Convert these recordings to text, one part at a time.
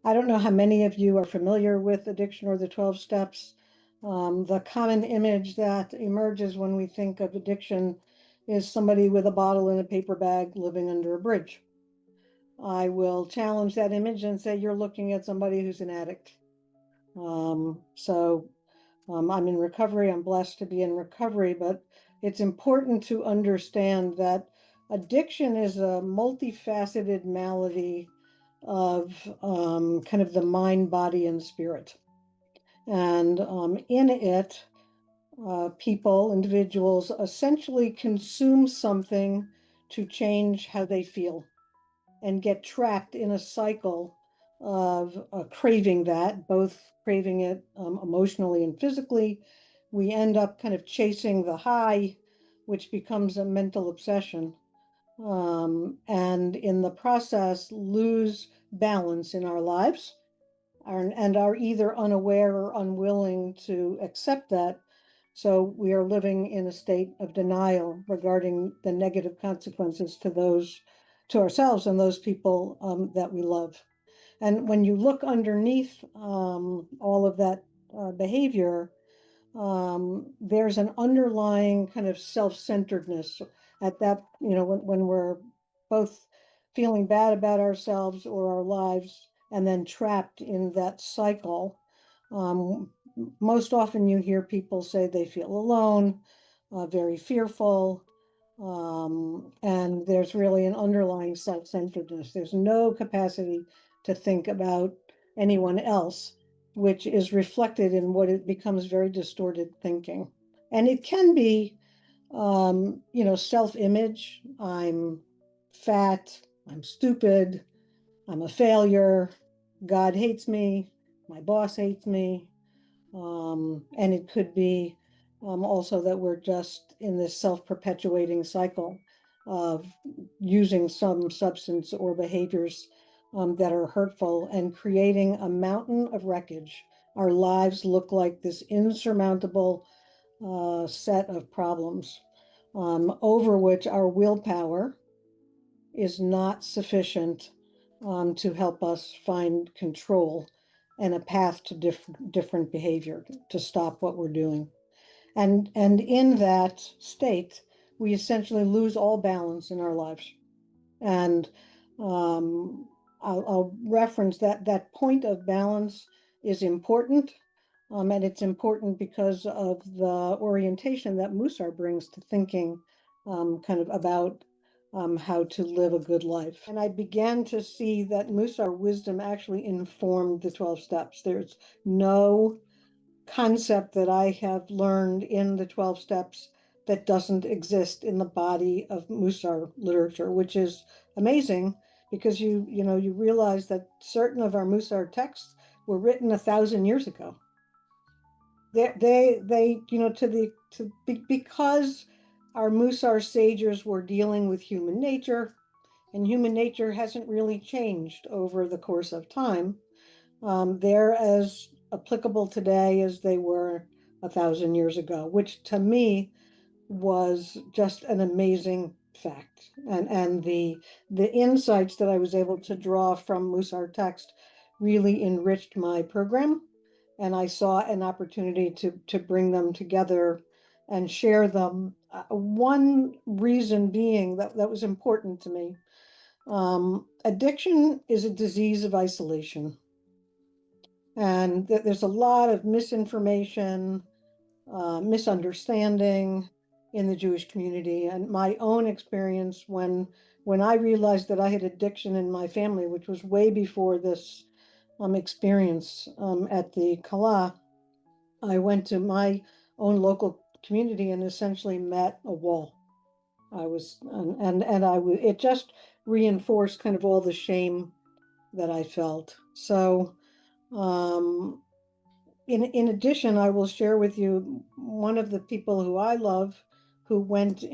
I don't know how many of you are familiar with addiction or the 12 steps. The common image that emerges when we think of addiction is somebody with a bottle in a paper bag living under a bridge. I will challenge that image and say you're looking at somebody who's an addict. I'm in recovery. I'm blessed to be in recovery, but it's important to understand that addiction is a multifaceted malady of kind of the mind, body, and spirit. And in it, individuals essentially consume something to change how they feel and get trapped in a cycle of craving that, both craving it emotionally and physically. We end up kind of chasing the high, which becomes a mental obsession. And in the process, lose balance in our lives and are either unaware or unwilling to accept that. So we are living in a state of denial regarding the negative consequences to ourselves and those people that we love. And when you look underneath all of that behavior, there's an underlying kind of self-centeredness at that, when we're both feeling bad about ourselves or our lives and then trapped in that cycle. Most often you hear people say they feel alone, very fearful, and there's really an underlying self-centeredness. There's no capacity to think about anyone else, which is reflected in what it becomes very distorted thinking. And it can be, self-image. I'm fat, I'm stupid, I'm a failure, God hates me, my boss hates me. And it could be also that we're just in this self-perpetuating cycle of using some substance or behaviors that are hurtful and creating a mountain of wreckage. Our lives look like this insurmountable set of problems over which our willpower is not sufficient to help us find control and a path to different behavior to stop what we're doing. And in that state, we essentially lose all balance in our lives. And I'll reference that point of balance is important. And it's important because of the orientation that Mussar brings to thinking kind of about how to live a good life. And I began to see that Mussar wisdom actually informed the 12 steps. There's no concept that I have learned in the 12 steps that doesn't exist in the body of Mussar literature, which is amazing because you realize that certain of our Mussar texts were written 1,000 years ago. Because our Mussar sages were dealing with human nature, and human nature hasn't really changed over the course of time. They're as applicable today as they were 1,000 years ago, which to me was just an amazing fact. And the insights that I was able to draw from Mussar text really enriched my program. And I saw an opportunity to bring them together and share them. One reason being that was important to me. Addiction is a disease of isolation. And there's a lot of misinformation, misunderstanding in the Jewish community. And my own experience when I realized that I had addiction in my family, which was way before this experience at the Kala, I went to my own local community and essentially met a wall. I was, and I was, it just reinforced kind of all the shame that I felt. So, um, in addition, I will share with you one of the people who I love who went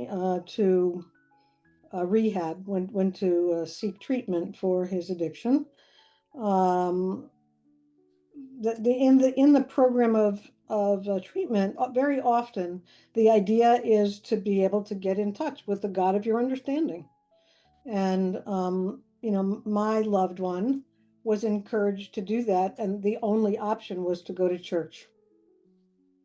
to rehab, went to seek treatment for his addiction. Um, in the program of treatment, very often the idea is to be able to get in touch with the God of your understanding. And my loved one was encouraged to do that, and the only option was to go to church.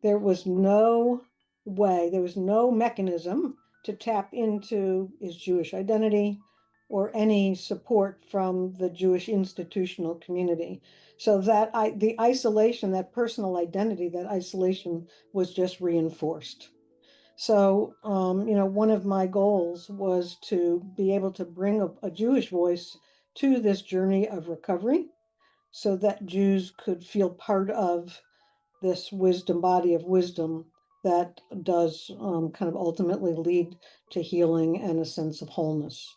There was no way, there was no mechanism to tap into his Jewish identity or any support from the Jewish institutional community. So the isolation, that personal identity, that isolation was just reinforced. So, one of my goals was to be able to bring a Jewish voice to this journey of recovery so that Jews could feel part of this body of wisdom that does kind of ultimately lead to healing and a sense of wholeness.